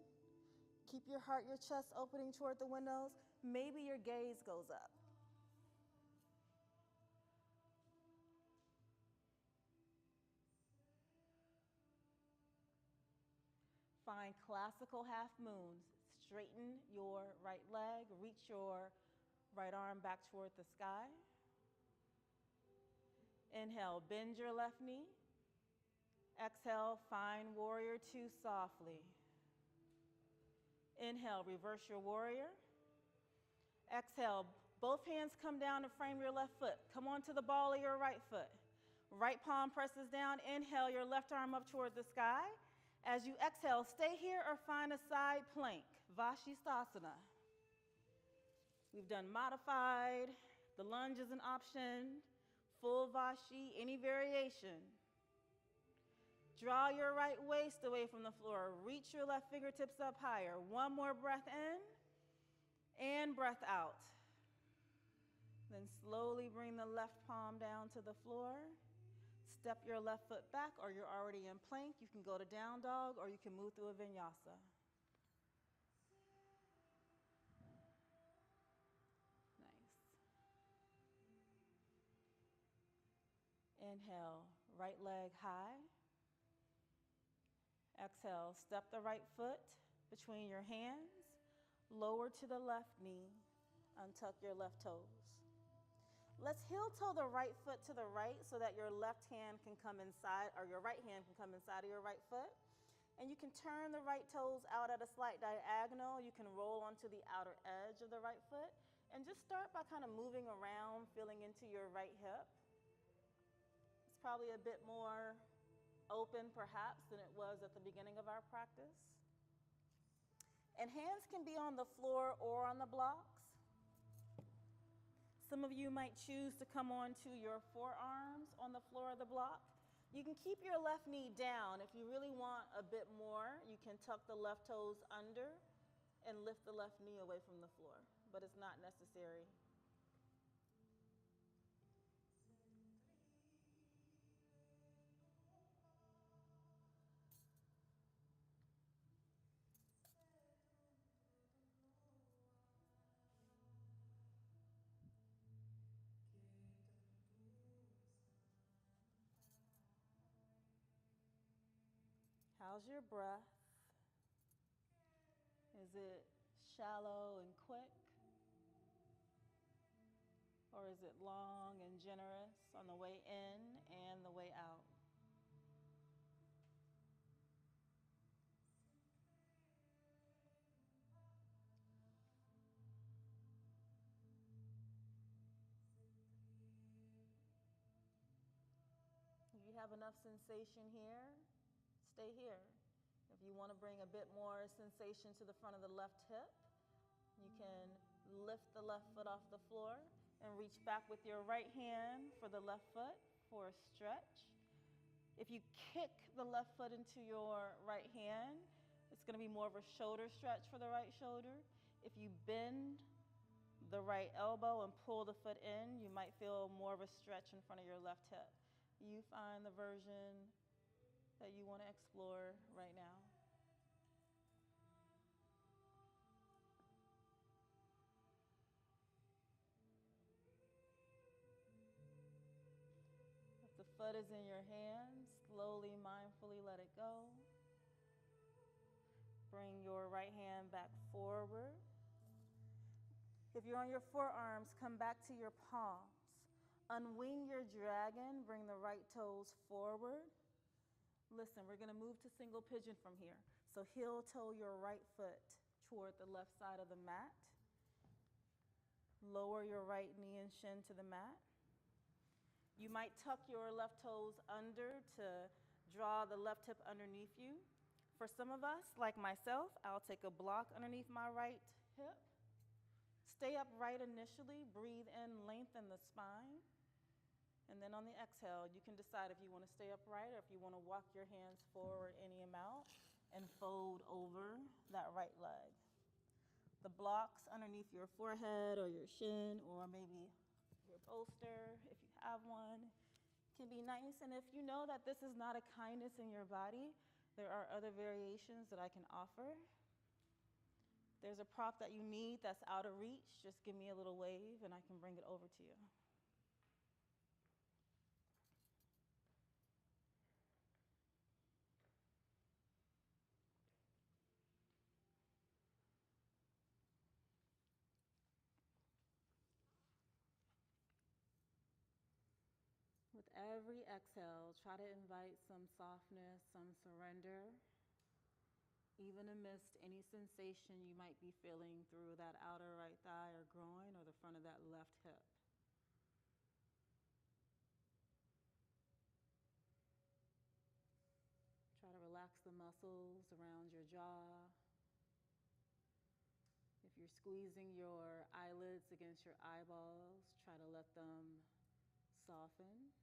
Keep your heart, your chest opening toward the windows. Maybe your gaze goes up. Find classical half moons. Straighten your right leg, reach your right arm back toward the sky. Inhale, bend your left knee. Exhale, find warrior two softly. Inhale, reverse your warrior. Exhale, both hands come down to frame your left foot. Come onto the ball of your right foot. Right palm presses down. Inhale, your left arm up toward the sky. As you exhale, stay here or find a side plank, Vashisthasana. We've done modified, the lunge is an option, full Vashi, any variation. Draw your right waist away from the floor. Reach your left fingertips up higher. One more breath in and breath out. Then slowly bring the left palm down to the floor. Step your left foot back, or you're already in plank. You can go to down dog, or you can move through a vinyasa. Nice. Inhale, right leg high. Exhale, step the right foot between your hands, lower to the left knee, untuck your left toes. Let's heel toe the right foot to the right so that your left hand can come inside, or your right hand can come inside of your right foot. And you can turn the right toes out at a slight diagonal. You can roll onto the outer edge of the right foot. And just start by kind of moving around, feeling into your right hip. It's probably a bit more open perhaps than it was at the beginning of our practice. And hands can be on the floor or on the blocks. Some of you might choose to come onto your forearms on the floor of the block. You can keep your left knee down. If you really want a bit more, you can tuck the left toes under and lift the left knee away from the floor, but it's not necessary. How's your breath? Is it shallow and quick? Or is it long and generous on the way in and the way out? If you have enough sensation here, stay here. If you want to bring a bit more sensation to the front of the left hip, you can lift the left foot off the floor and reach back with your right hand for the left foot for a stretch. If you kick the left foot into your right hand, it's going to be more of a shoulder stretch for the right shoulder. If you bend the right elbow and pull the foot in, you might feel more of a stretch in front of your left hip. You find the version that you want to explore right now. If the foot is in your hand, slowly, mindfully let it go. Bring your right hand back forward. If you're on your forearms, come back to your palms. Unwing your dragon, bring the right toes forward. Listen, we're going to move to single pigeon from here. So heel toe your right foot toward the left side of the mat. Lower your right knee and shin to the mat. You might tuck your left toes under to draw the left hip underneath you. For some of us, like myself, I'll take a block underneath my right hip. Stay upright initially, breathe in, lengthen the spine. And then on the exhale, you can decide if you want to stay upright or if you want to walk your hands forward any amount and fold over that right leg. The blocks underneath your forehead or your shin or maybe your bolster, if you have one, can be nice. And if you know that this is not a kindness in your body, There are other variations that I can offer. There's a prop that you need that's out of reach. Just give me a little wave and I can bring it over to you. With every exhale, try to invite some softness, some surrender, even amidst any sensation you might be feeling through that outer right thigh or groin or the front of that left hip. Try to relax the muscles around your jaw. If you're squeezing your eyelids against your eyeballs, try to let them soften.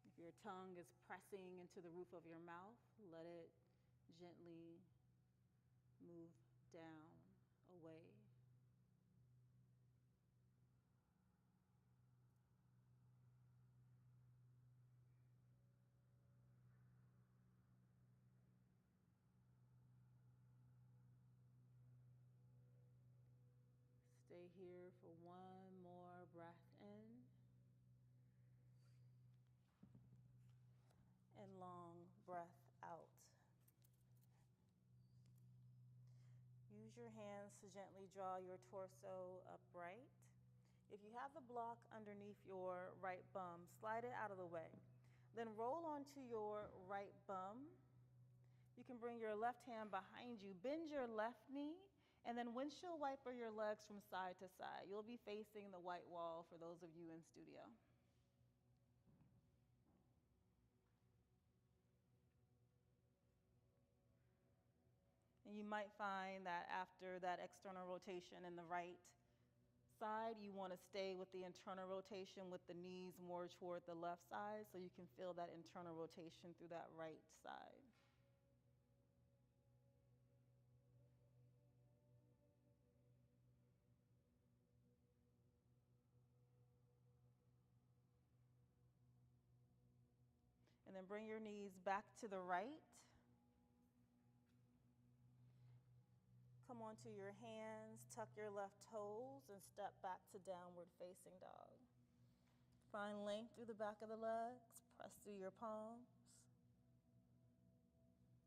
If your tongue is pressing into the roof of your mouth, let it gently move down, away. Stay here for one more breath in. And long breath out. Use your hands to gently draw your torso upright. If you have the block underneath your right bum, slide it out of the way. Then roll onto your right bum. You can bring your left hand behind you, bend your left knee, and then windshield wiper your legs from side to side. You'll be facing the white wall for those of you in studio. And you might find that after that external rotation in the right side, you want to stay with the internal rotation with the knees more toward the left side so you can feel that internal rotation through that right side. And then bring your knees back to the right. Come onto your hands, tuck your left toes, and step back to downward facing dog. Find length through the back of the legs, press through your palms.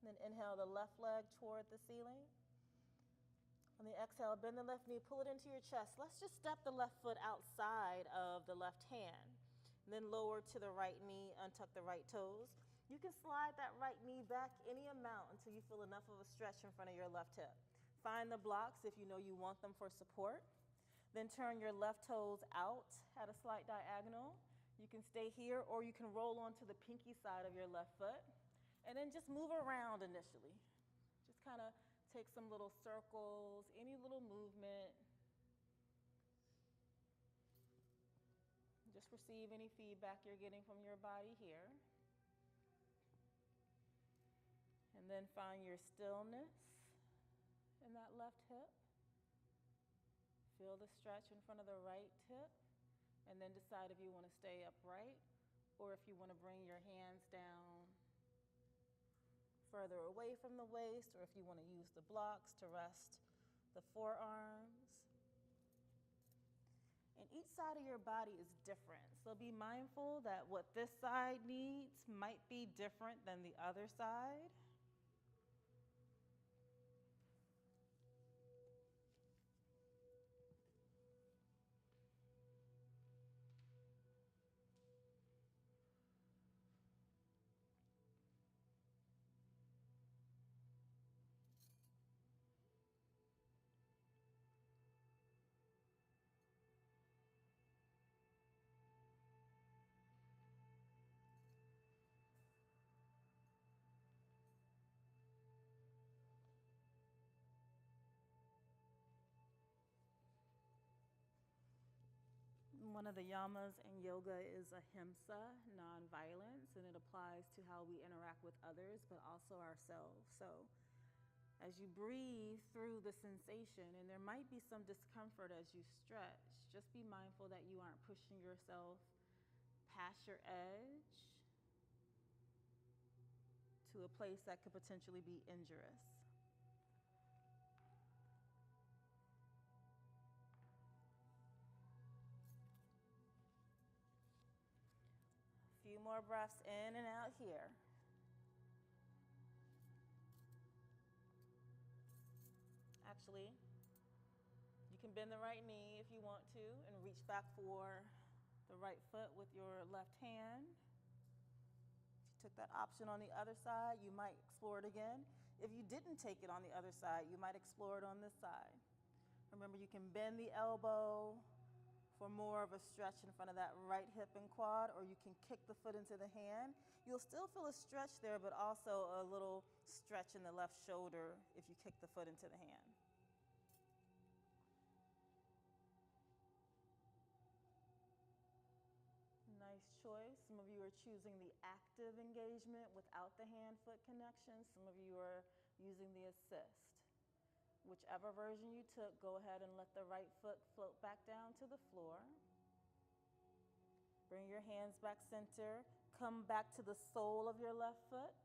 Then inhale the left leg toward the ceiling. On the exhale, bend the left knee, pull it into your chest. Let's just step the left foot outside of the left hand. And then lower to the right knee, untuck the right toes. You can slide that right knee back any amount until you feel enough of a stretch in front of your left hip. Find the blocks if you know you want them for support. Then turn your left toes out at a slight diagonal. You can stay here or you can roll onto the pinky side of your left foot. And then just move around initially. Just kind of take some little circles, any little movement. Just receive any feedback you're getting from your body here. And then find your stillness in that left hip. Feel the stretch in front of the right hip. And then decide if you want to stay upright or if you want to bring your hands down further away from the waist, or if you want to use the blocks to rest the forearms. And each side of your body is different. So be mindful that what this side needs might be different than the other side. One of the yamas in yoga is ahimsa, nonviolence, and it applies to how we interact with others, but also ourselves. So as you breathe through the sensation, and there might be some discomfort as you stretch, just be mindful that you aren't pushing yourself past your edge. to a place that could potentially be injurious. A few more breaths in and out here. Actually, you can bend the right knee if you want to and reach back for the right foot with your left hand. If you took that option on the other side, you might explore it again. If you didn't take it on the other side, you might explore it on this side. Remember, you can bend the elbow for more of a stretch in front of that right hip and quad, or you can kick the foot into the hand. You'll still feel a stretch there, but also a little stretch in the left shoulder if you kick the foot into the hand. Nice choice. Some of you are choosing the active engagement without the hand-foot connection. Some of you are using the assist. Whichever version you took, go ahead and let the right foot float back down to the floor. Bring your hands back center. Come back to the sole of your left foot.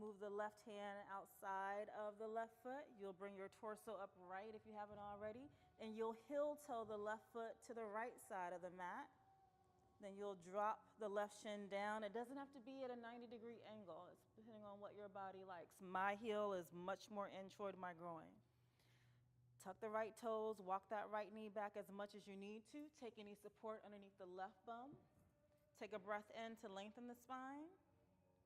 Move the left hand outside of the left foot. You'll bring your torso upright if you haven't already, and you'll heel toe the left foot to the right side of the mat. Then you'll drop the left shin down. It doesn't have to be at a 90-degree angle. It's depending on what your body likes. My heel is much more in toward my groin. Tuck the right toes, walk that right knee back as much as you need to. Take any support underneath the left bum. Take a breath in to lengthen the spine.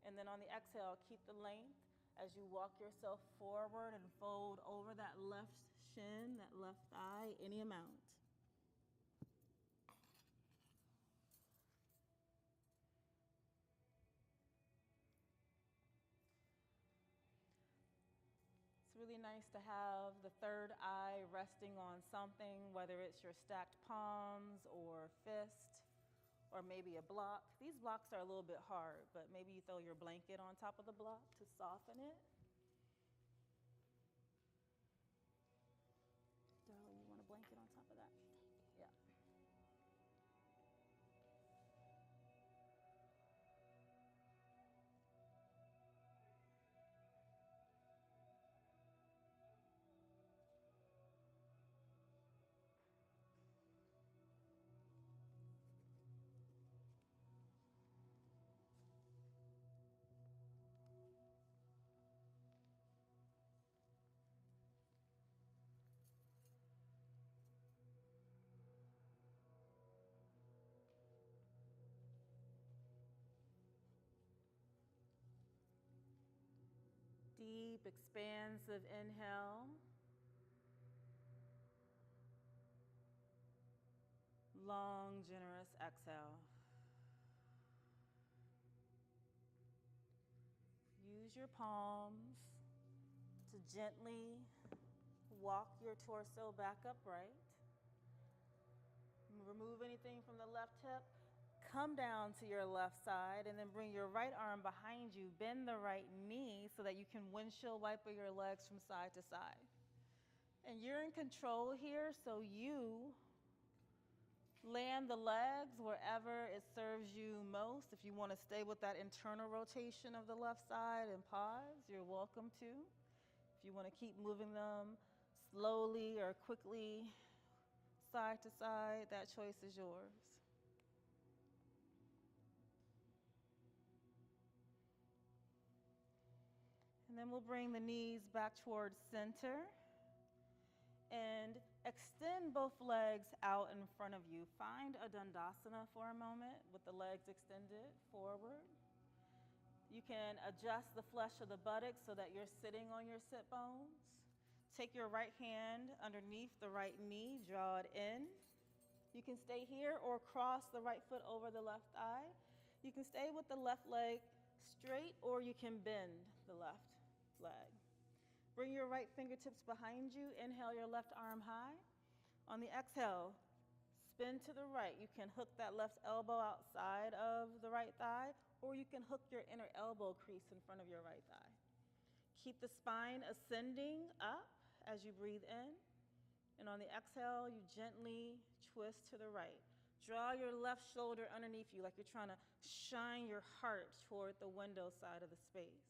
And then on the exhale, keep the length as you walk yourself forward and fold over that left shin, that left thigh, any amount. It's really nice to have the third eye resting on something, whether it's your stacked palms or fist or maybe a block. These blocks are a little bit hard, but maybe you throw your blanket on top of the block to soften it. Darling, you want a blanket on top of that? Yeah. Deep, expansive inhale. Long, generous exhale. Use your palms to gently walk your torso back upright. Remove anything from the left hip. Come down to your left side and then bring your right arm behind you. Bend the right knee so that you can windshield wiper your legs from side to side. And you're in control here, so you land the legs wherever it serves you most. If you want to stay with that internal rotation of the left side and pause, you're welcome to. If you want to keep moving them slowly or quickly side to side, that choice is yours. And then we'll bring the knees back towards center and extend both legs out in front of you. Find a Dandasana for a moment with the legs extended forward. You can adjust the flesh of the buttocks so that you're sitting on your sit bones. Take your right hand underneath the right knee, draw it in. You can stay here or cross the right foot over the left thigh. You can stay with the left leg straight or you can bend the left leg. Bring your right fingertips behind you. Inhale your left arm high. On the exhale, spin to the right. You can hook that left elbow outside of the right thigh, or you can hook your inner elbow crease in front of your right thigh. Keep the spine ascending up as you breathe in. And on the exhale, you gently twist to the right. Draw your left shoulder underneath you like you're trying to shine your heart toward the window side of the space.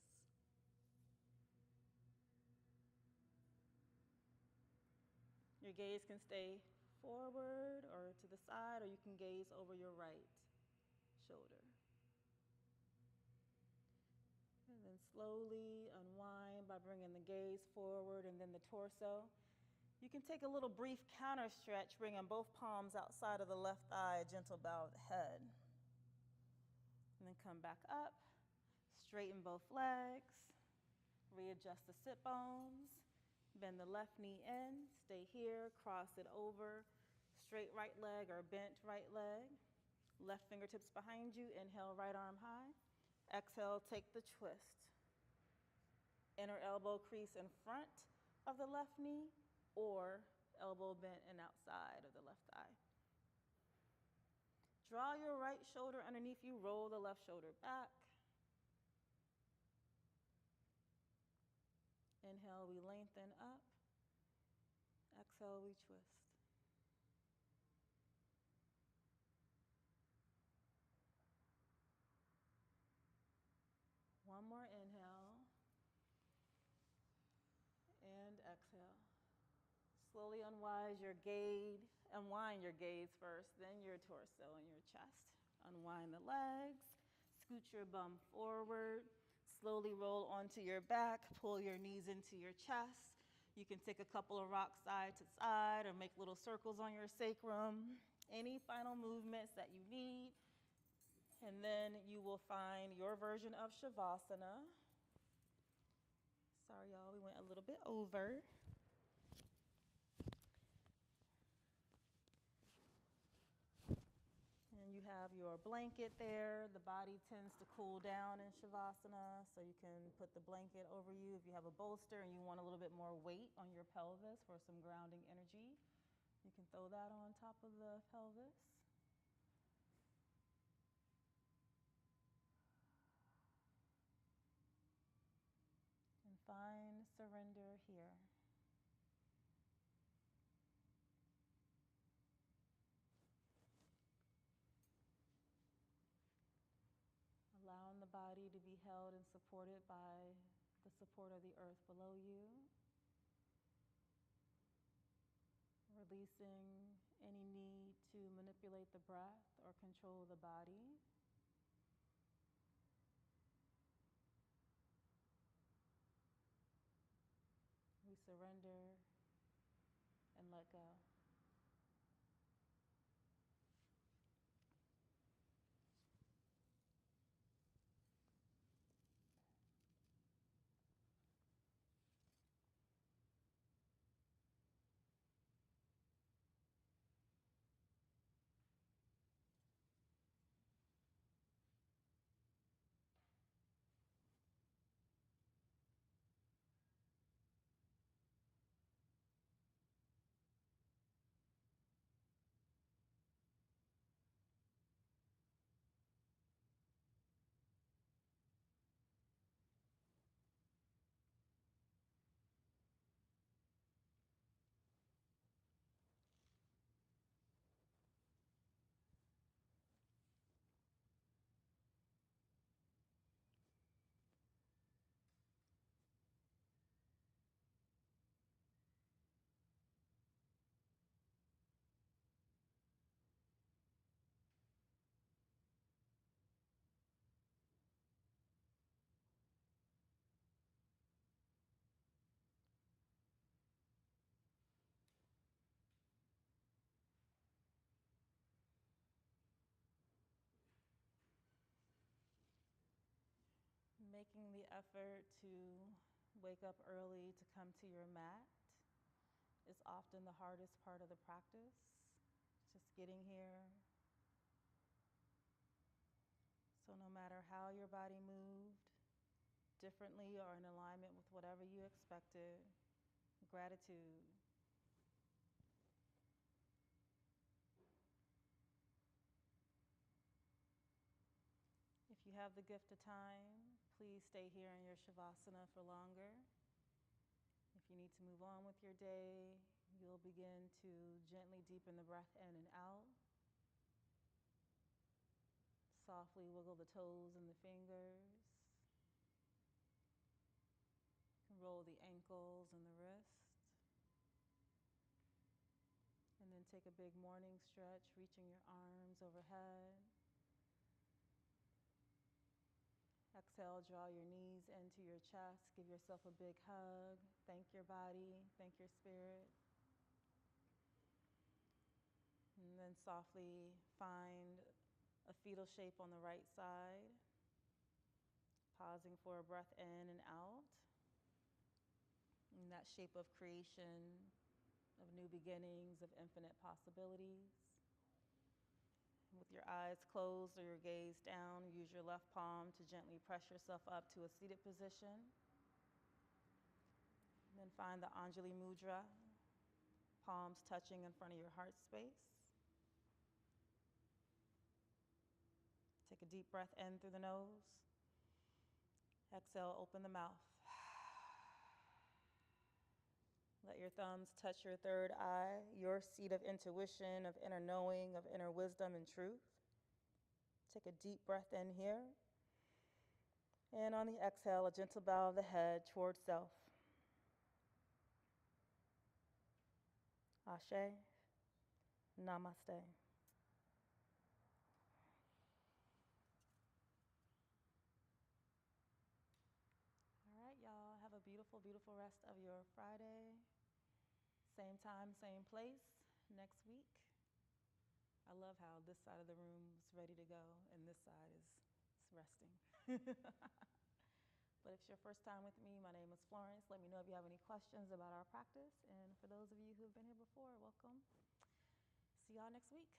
Your gaze can stay forward or to the side, or you can gaze over your right shoulder. And then slowly unwind by bringing the gaze forward and then the torso. You can take a little brief counter stretch, bringing both palms outside of the left thigh, a gentle bow of the head. And then come back up, straighten both legs, readjust the sit bones, bend the left knee in, stay here, cross it over, straight right leg or bent right leg. Left fingertips behind you, inhale, right arm high. Exhale, take the twist. Inner elbow crease in front of the left knee or elbow bent and outside of the left thigh. Draw your right shoulder underneath you, roll the left shoulder back. Inhale, we lengthen up. Exhale, we twist. One more inhale and exhale. Slowly unwind your gaze first, then your torso and your chest. Unwind the legs, scoot your bum forward, slowly roll onto your back, pull your knees into your chest. You can take a couple of rocks side to side or make little circles on your sacrum. Any final movements that you need. And then you will find your version of Shavasana. Sorry, y'all, we went a little bit over. And you have your blanket there. The body tends to cool down in Shavasana, so you can put the blanket over you. If you have a bolster and you want a little bit more weight on your pelvis for some grounding energy, you can throw that on top of the pelvis. And find surrender here. Allowing the body to be held and supported by the support of the earth below you. Releasing any need to manipulate the breath or control the body. We surrender and let go. Making the effort to wake up early to come to your mat is often the hardest part of the practice, just getting here. So no matter how your body moved, differently or in alignment with whatever you expected, gratitude. If you have the gift of time, please stay here in your Shavasana for longer. If you need to move on with your day, you'll begin to gently deepen the breath in and out. softly wiggle the toes and the fingers. You can roll the ankles and the wrists. And then take a big morning stretch, reaching your arms overhead. Exhale, draw your knees into your chest. Give yourself a big hug. Thank your body, thank your spirit. And then softly find a fetal shape on the right side. Pausing for a breath in and out. In that shape of creation, of new beginnings, of infinite possibilities. With your eyes closed or your gaze down, use your left palm to gently press yourself up to a seated position. And then find the Anjali Mudra, palms touching in front of your heart space. Take a deep breath in through the nose. Exhale, open the mouth. Let your thumbs touch your third eye, your seat of intuition, of inner knowing, of inner wisdom and truth. Take a deep breath in here. And on the exhale, a gentle bow of the head towards self. Ashe. Namaste. All right, y'all. Have a beautiful, beautiful rest of your Friday. Same time, same place next week. I love how this side of the room is ready to go and this side is resting. But if it's your first time with me, my name is Florence. Let me know if you have any questions about our practice. And for those of you who have been here before, welcome. See y'all next week.